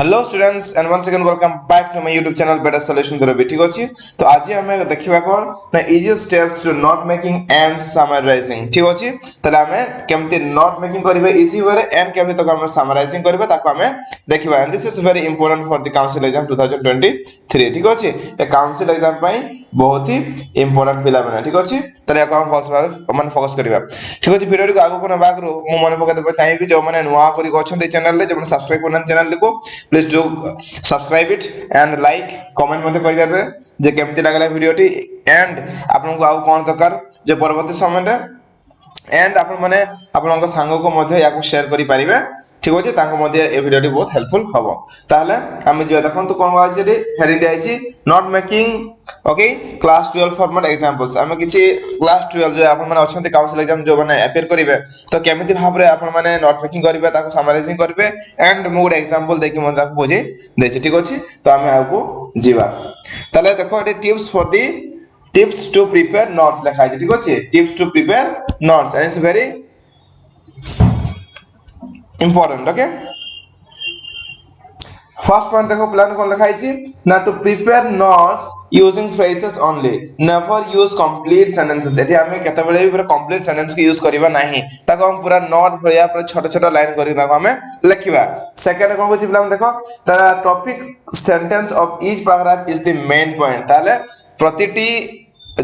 Hello students and once again welcome back to my YouTube channel Better Solution Therapy ठीक अछि तो आज हमें देखिबा कोन ना easy steps to note making and summarizing ठीक अछि तले हमें केमति नोट मेकिंग करबे इजी वे एंड केमति तक हमें समराइजिंग करबे ताको हमें देखिबा and this is very important for the council exam 2023 ठीक अछि ए काउंसिल एग्जाम पई बहुत ही इंपोर्टेंट पिला बना ठीक अछि तले को हम मन फोकस करबा ठीक अछि वीडियो को आगु कोन बागरो मु मन पके देबे ताई भी जो माने नुवा करी गछन चैनल ले जो माने सब्सक्राइब करन चैनल को please do subscribe it and like comment मते कहि करबे जे केमति लागला वीडियोटी एंड आपन को आउ कोन दरकार जे परवर्ती समय रे एंड आपन माने आपन सांग को मते याको शेयर करि परिबे ठीक अछि तांको मते ए वीडियोटी बहुत हेल्पफुल हबो ताले हम जे देखन तो कोन बाजे रे हेडिंग दियाछि note making okay class 12 format examples हम किछि क्लास 12 जो आपन माने अछंती काउंसिल एग्जाम जो माने अपियर करिवे तो केमिति भाबरे आपन माने नॉट मेकिंग करिवे ताको समराइजिंग करिवे एंड मोड एग्जांपल देखि मन ताको बुझे देछि ठीक अछि तो हम आगु जीवा ताले देखो एटे टिप्स टू प्रिपेयर नोट्स लिखा है ठीक अछि tips to prepare notes and it's very important okay first point देखो प्लान कोन लिखा है ना to prepare notes using phrases only never use complete sentences एठी हमें केते बेले भी पूरा कंप्लीट सेंटेंस के यूज करबा नाही ताको हम पूरा नोट भलिया पूरा छोटा छोटा लाइन करी ताको हमें लिखिबा सेकंड कोन कोछि प्लान देखो the topic sentence of each paragraph is the main point ताले प्रतिटी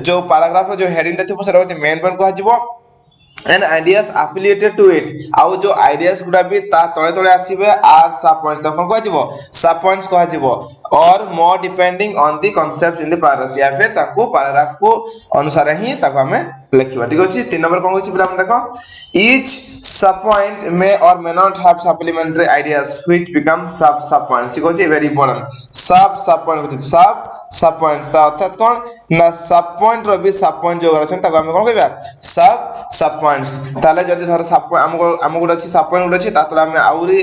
जो पैराग्राफ जो हेडिंग देथिबो सेरा होछि मेन पॉइंट को हजिबो and ideas affiliated to it आउ जो आइडियाज गुडा भी ता तळे तळे आसीबे आर सब पॉइंट्स त कोन कहजिवो सब पॉइंट्स कहजिवो और more depending on the concept in the paragraph या फिर ताको पैराग्राफ को अनुसार ही ताको हमें लिखिबा ठीक अछि तीन नंबर कोन कहछि पिला हम देखो each sub point may or may not have supplementary ideas which become sub points ठीक अछि वेरी इंपोर्टेंट सब पॉइंट कहछि सब पॉइंट्स ता अर्थात कोन ना सब पॉइंट रो भी सब पॉइंट जो रहछन ताको हम कोन कहबा सब पॉइंट्स ताले जदी धर सब हमको गुड अछि सब पॉइंट गुड अछि तातला हम आउरी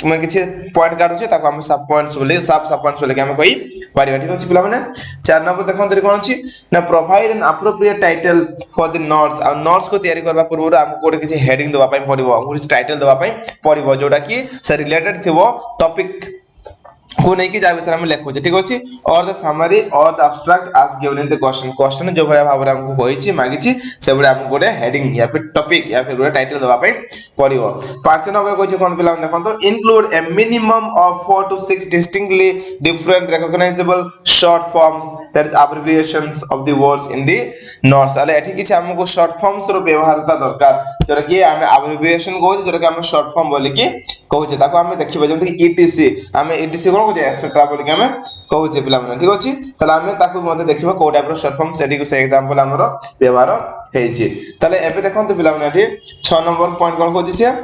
मैं किछि पॉइंट काढु छी ताको हम सब पॉइंट्स बोले सब पॉइंट्स बोले हम कहि पारिबा ठीक अछि पिला माने चार नंबर देखन तरी कोन अछि ना provide an appropriate title for the notes आ नोट्स को तयारी करबा पूर्व हमको कोड किछि हेडिंग देबा पई पड़िबो कुछ टाइटल देबा पई पड़िबो जोटा कि से रिलेटेड थिबो टॉपिक को नहीं कि जा विषय हम लिखो ठीक अछि और द समरी और the abstract as given in the question जो भले भाबरे हमको कहिछि मागिछि से बडे हमको गोटे हेडिंग या फिर टॉपिक या फिर गोटे टाइटल देबा पई पड़िबो पांच नंबर कहिछि कोन पिला देखंतो include a minimum of 4 to 6 distinctly different recognizable short forms that is abbreviations of the words in the notes ताले एठी किछि हमको शॉर्ट फॉर्म्स रो व्यवहारता दरकार जोरा कि हमें एब्रिविएशन को जोरा कि हमें शॉर्ट फॉर्म बोली कि कहू ताको हमें देखिबे जेंति कि ईटीसी हमें ईटीसी को एक्सेट्रा बोली कि हमें कहू जे पिला माने ठीक अछि तले हमें ताको मते देखिबा को टाइप रो शॉर्ट फॉर्म सेडी को से एग्जांपल हमरो व्यवहार हेछि तले एबे देखंत पिला माने एठी 6 नंबर पॉइंट कोन कहू जे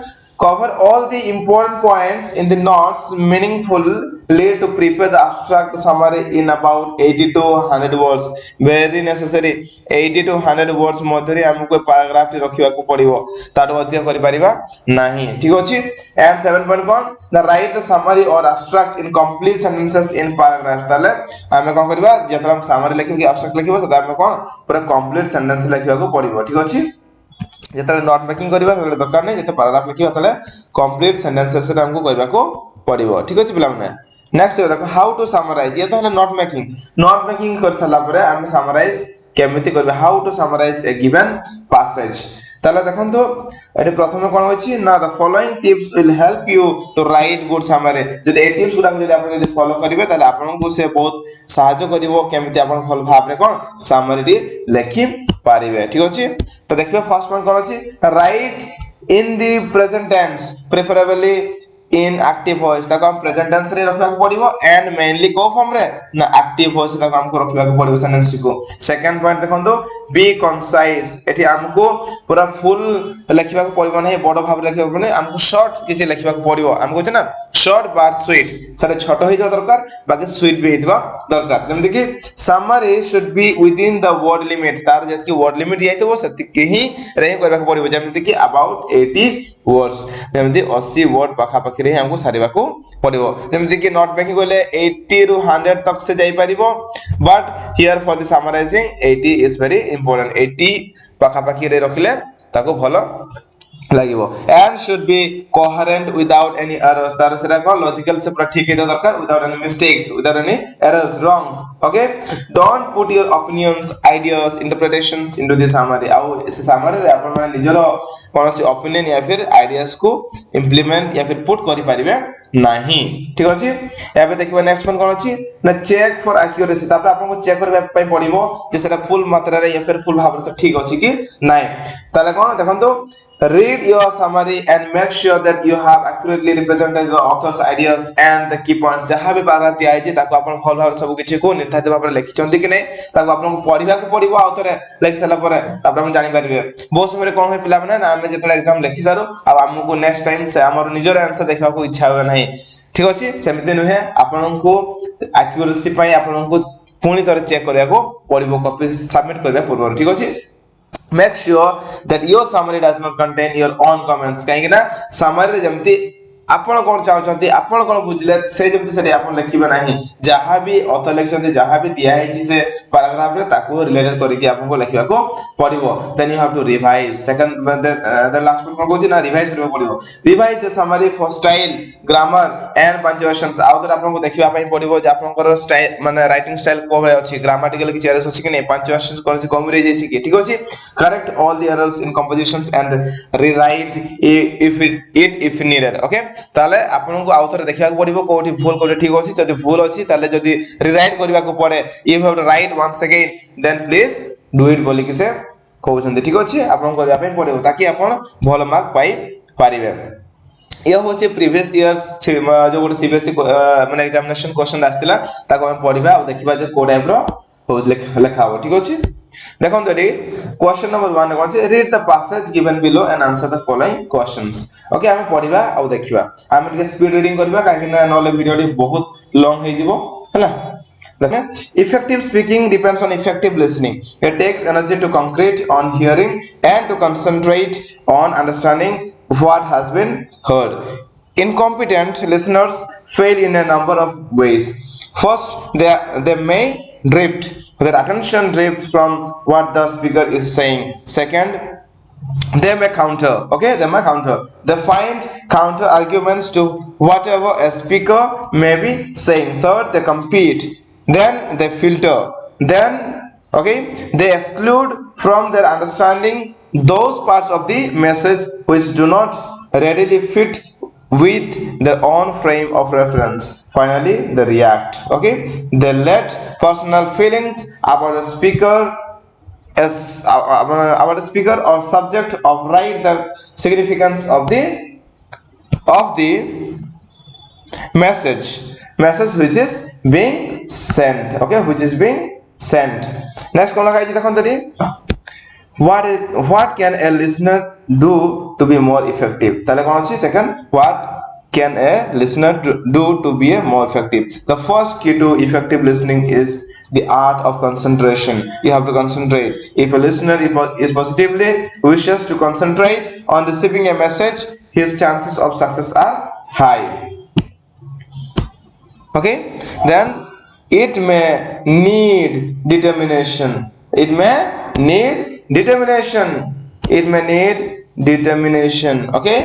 cover all the important points in the notes meaningfully to prepare the abstract summary in about 80 to 100 words very necessary 80 to 100 words Madhuri हमको पैराग्राफ रखिबा को पड़िबो तातो अधिक करि परिबा नाही ठीक अछि and 7 point cone the right the summary or abstract in complete sentences in paragraph ताले हमें कोन करबा जेतरा हम summary लिखिबो कि abstract लिखिबो सदा हमें कोन पूरा complete sentence लिखिबा को पड़िबो ठीक अछि जेतले नोट मेकिंग करबा तले दरकार नै जेते पैराग्राफ लिखिबा तले कंप्लीट सेंटेंसेस से हमको करबा को पड़िबो ठीक अछि पिला माने नेक्स्ट देखो हाउ टू समराइज ये तो है नोट मेकिंग कर सला परे हम समराइज केमिति करबा how to summarize a given passage तले देखन तो एटे प्रथमे कोन होछि ना the following tips will help you to write good summary जदि ए टिप्स गुडा जदि आपण जदि फॉलो करिवे तले आपन को से बहुत सहायता करिवो केमिति आपण फॉलो भाबरे कोन समरी लिखि पारिबे ठीक अछि तो देखिबे फर्स्ट पॉइंट कोन अछि write in the present tense preferably in active voice ताको हम प्रेजेंट टेंस रे रखबा पड़िबो एंड मेनली को फॉर्म रे ना एक्टिव वॉइस ताको हमको रखबा पड़िबो सेंटेंस को सेकंड पॉइंट देखंतो बी कंसाइज एठी हमको पूरा फुल लिखबा पड़िबो नै बडो भाव लिखबा पड़िबो नै हमको शॉर्ट किछि लिखबा पड़िबो हमको छै ना शॉर्ट बार स्वीट सारे छोटो हिदो दरकार बाकी स्वीट भी हिदबा दरकार जेम देखि summary should be with in the word limit तार जत कि वर्ड लिमिट दियाइतो सति के ही रे करबा पड़िबो जेम देखि अबाउट 80 वर्ड्स जेम देखि 80 वर्ड पाखा पाखि रे हमको सारिबा को पड़िबो जेम देखि नोट मेकिंग होले 80 रु 100 तक से जाई परिबो but here for the summarising 80 is very important 80 पाखा पाखि रे रखले ताको भलो লাগিব and should be coherent without any errors तार सेरा को logical से पूरा ठीक हेता दरकार without any mistakes without any errors wrongs okay don't put your opinions ideas interpretations into the summary आउ इस summary रे आपण माने निजरो कोनोसी opinion या फिर ideas को implement या फिर put करि परिबे नाही ठीक अछि एबे देखिबा नेक्स्ट वन कोन अछि ना चेक फॉर एक्यूरेसी तापर आपन को चेक करबा पई पड़िबो जे सेटा फुल मात्रा रे या फिर फुल भाव से ठीक अछि कि नाही ताले कोन देखंतो read your summary and make sure that you have accurately represented the author's ideas and the key points जहां भी paragraph दिया है ताको आपण फॉल भाव सब किछि को निर्धारित भाव रे लिखिचंती कि नै ताको आपण को पढिबा को पड़िबो आउतरे लिखि सला परे तापर हम जानि परिबे बहुत समय कोन होय पिला माने ना हम जेतले एग्जाम लिखि सारो अब हमकु नेक्स्ट टाइम से हमर निजर आंसर देखबा को इच्छा होय नाही ठीक अछि सेमिते नुहे आपण को एक्यूरेसी पई आपण को पुनी तरे चेक करिया को पड़िबो कॉपी सबमिट करबा पूर्व ठीक अछि make sure that your summary does not contain your own comments काहे कि ना summary रे जमती आपण कोन चाहउछंती आपण कोन बुझले से जमती से आपण लिखिबे नाही जहां भी ऑथर लिखछंती जहां भी दिया है छी से पैराग्राफ रे ताको रिलेटेड करि कि आपण को लिखिबा को पड़िबो then you have to revise second the last one कोन ना रिवाइज करबो पड़िबो revise the summary for style grammar and punctuations आउटर आपण को देखिबा पई पड़िबो जे आपण को स्टाइल माने राइटिंग स्टाइल को भले अछि ग्रामेटिकल कि चेरस अछि कि नै पंक्चुएशंस कोन से कम रे जेछि कि ठीक अछि correct all the errors in compositions and rewrite if needed okay ताले आपन को आउथरे देखिबा को पड़िबो कोठी भूल कोठी ठीक अछि जदी भूल अछि ताले जदी रीराइट करबा को पड़े if have to write once again then please do it बोली कि से कहउछन ठीक अछि आपन करबा पय पड़िबो ताकि आपन भल मार्क पाई पारिबे ये होचे प्रीवियस इयर्स जो गोटे सीबीएसई माने एग्जामिनेशन क्वेश्चन आस्तिला ताको हम पढिबा आ देखिबा जे को टाइप रो हो लेखा हो ठीक अछि देखन तो क्वेश्चन नंबर 1 कोन छै read the passage given below and answer the following questions okay हम पढिबा आ देखिबा हम के स्पीड रीडिंग करबा काहे ना नले वीडियो डी बहुत लॉन्ग हे जिवो हला देखने effective speaking depends on effective listening it takes energy to concentrate on hearing and to concentrate on understanding what has been heard incompetent listeners fail in a number of ways first they may drift their attention drifts from what the speaker is saying second they may counter okay they may counter they find counter arguments to whatever a speaker may be saying third they compete then they filter then okay they exclude from their understanding those parts of the message which do not readily fit with their own frame of reference finally they react okay they let personal feelings about a speaker as about a speaker or subject override the significance of the message which is being sent okay which is being sent next कोन लगाई छी देखन तनी what can a listener do to be more effective ताले कोन अछि second what can a listener do to be more effective the first key to effective listening is the art of concentration you have to concentrate if a listener is positively wishes to concentrate on receiving a message his chances of success are high okay then it may need determination it may need determination okay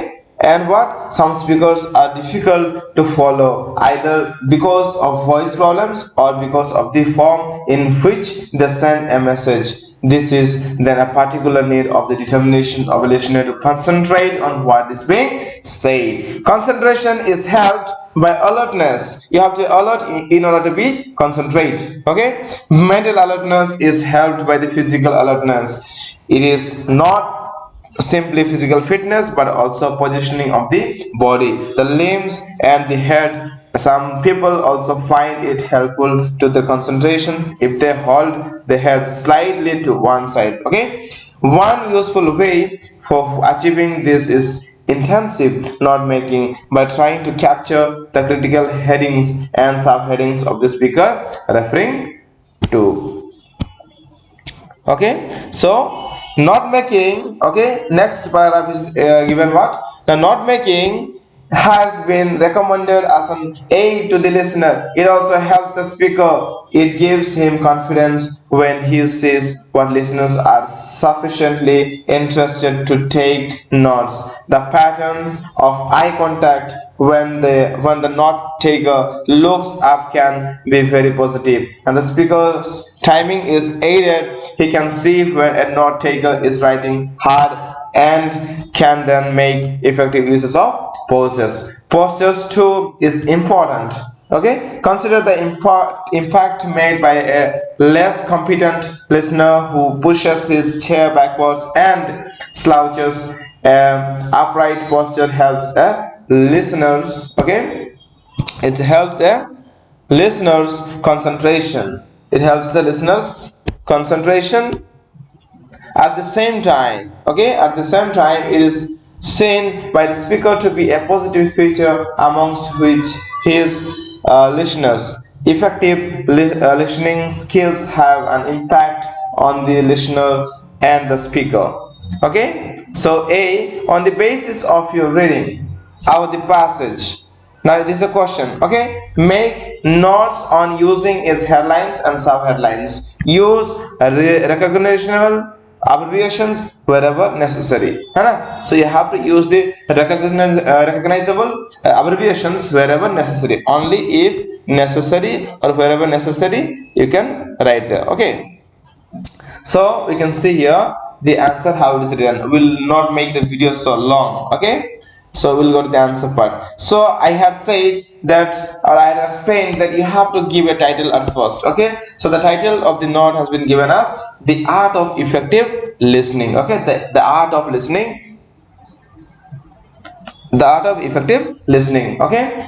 and what some speakers are difficult to follow either because of voice problems or because of the form in which they send a message this is then a particular need of the determination of a listener to concentrate on what is being said concentration is helped by alertness you have to alert in order to be concentrate okay mental alertness is helped by the physical alertness it is not simply physical fitness but also positioning of the body the limbs and the head some people also find it helpful to their concentrations if they hold the head slightly to one side okay one useful way for achieving this is intensive note making by trying to capture the critical headings and subheadings of the speaker referring to okay so note making okay next paragraph is given what the note making has been recommended as an aid to the listener. It also helps the speaker. It gives him confidence when he sees what listeners are sufficiently interested to take notes. The patterns of eye contact when the note taker looks up can be very positive, and the speaker's timing is aided. He can see when a note taker is writing hard and can then make effective uses of postures. Postures too is important. Okay, consider the impact made by a less competent listener who pushes his chair backwards and slouches. Upright posture helps listeners. Okay, it helps a listener's concentration. It helps the listener's concentration. At the same time, it is seen by the speaker to be a positive feature amongst which his listeners. Effective listening skills have an impact on the listener and the speaker. Okay, so A, on the basis of your reading out the passage. Now this is a question. Okay, make notes on using its headlines and sub-headlines. Use recognizable abbreviations wherever necessary, है ना? So you have to use the recognizable abbreviations wherever necessary. Only if necessary or wherever necessary you can write there. Okay, so we can see here the answer how it is written. Will not make the video so long. Okay, so we'll go to the answer part. So I had said that, or I had explained that you have to give a title at first. Okay, so the title of the note has been given us the art of effective listening. Okay, the art of listening, the art of effective listening. Okay,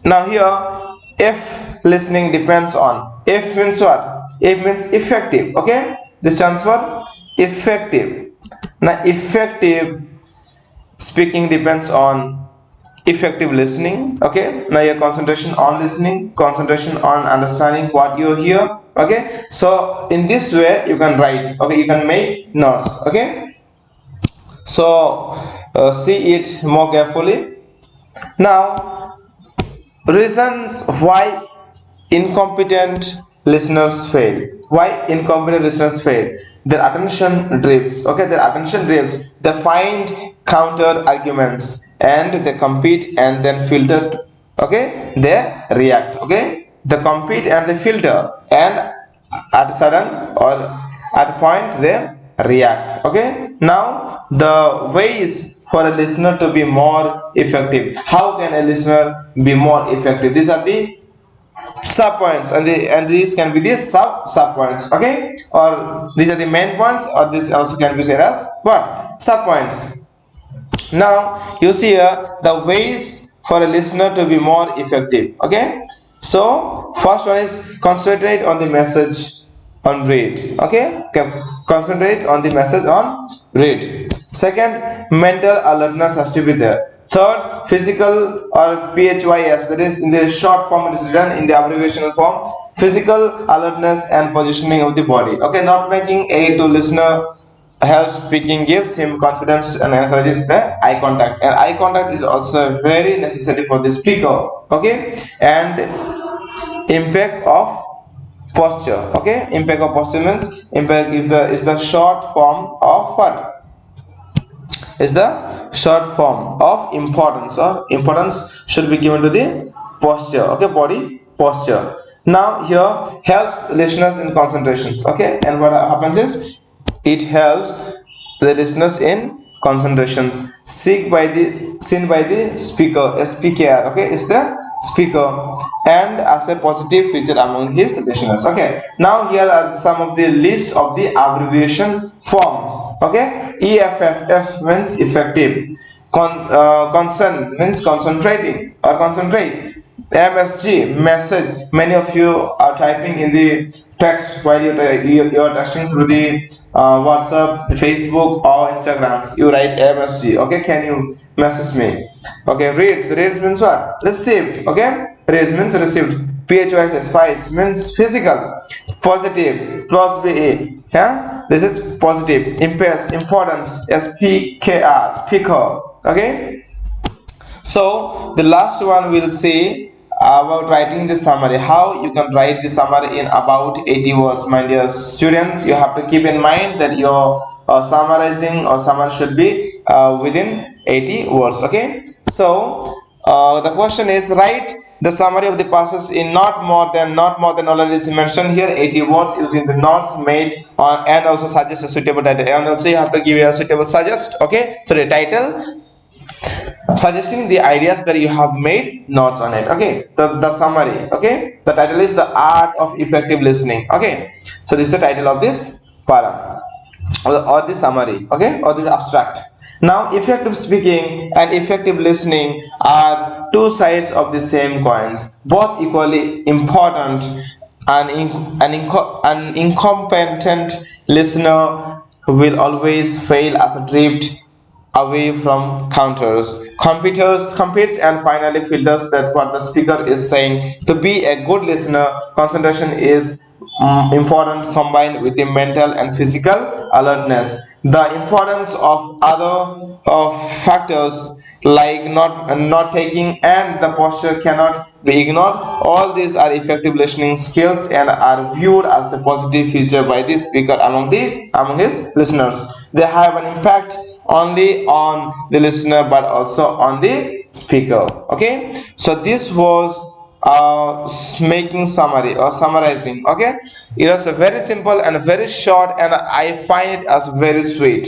now here, if listening depends on, if means what? If means effective. Okay, this stands for effective. Now effective speaking depends on effective listening. Okay, now your concentration on listening, concentration on understanding what you hear. Okay, so in this way you can write. Okay, you can make notes. Okay, so see it more carefully. Now, reasons why incompetent listeners fail. Why incompetent listeners fail? Their attention drifts. Okay, their attention drifts. They find counter arguments and they compete and then filter. Okay, they react. Okay, they compete and they filter, and at sudden or at a point they react. Okay, now the ways for a listener to be more effective. How can a listener be more effective? These are the sub points, and these can be the sub points. Okay, or these are the main points, or this also can be said as what? Sub points. Now you see here the ways for a listener to be more effective. Okay, so first one is concentrate on the message on read. Okay, concentrate on the message on read. Second, mental alertness has to be there. Third, physical or PHYS, that is in the short form, it is written in the abbreviation form. Physical alertness and positioning of the body. Okay, not making aid to listener helps speaking, gives him confidence and encourages the eye contact, and eye contact is also very necessary for the speaker. Okay, and impact of posture. Okay, impact of posture means impact is the short form of what? Is the short form of importance, or importance should be given to the posture. Okay, body posture. Now here helps listeners in concentrations. Okay, and what happens is it helps the listeners in concentrations seen by the speaker, SPKR. Okay, is the speaker, and as a positive feature among his listeners. Okay, now here are some of the list of the abbreviation forms. Okay, EFF means effective, consent means concentrating or concentrate, MSG message. Many of you are typing in the text while you are texting through the WhatsApp, Facebook, or Instagrams. You write MSG. Okay, can you message me? Okay, reads means what? Received. Okay, reads means received. PHYS means physical. Positive plus BE. Yeah, this is positive. Impairs importance. SPKR speaker. Okay. So the last one we'll see about writing the summary, how you can write the summary in about 80 words. My dear students, you have to keep in mind that your summarizing or summary should be within 80 words. Okay, so the question is, write the summary of the passes in not more than already is mentioned here 80 words using the notes made on, and also suggest a suitable title, and also you have to give a suitable suggest. Okay, so the title suggesting the ideas that you have made notes on it. Okay, the summary. Okay, the title is the art of effective listening. Okay, so this is the title of this para, or the summary. Okay, or this abstract. Now effective speaking and effective listening are two sides of the same coins, both equally important. An incompetent listener will always fail as a drift away from counters. Computers competes and finally filters that what the speaker is saying. To be a good listener, concentration is important, combined with the mental and physical alertness. The importance of other factors like not taking and the posture cannot be ignored. All these are effective listening skills and are viewed as a positive feature by the speaker among his listeners. They have an impact only on the listener but also on the speaker. Okay, so this was making summary or summarizing. Okay, it was very simple and very short, and I find it as very sweet.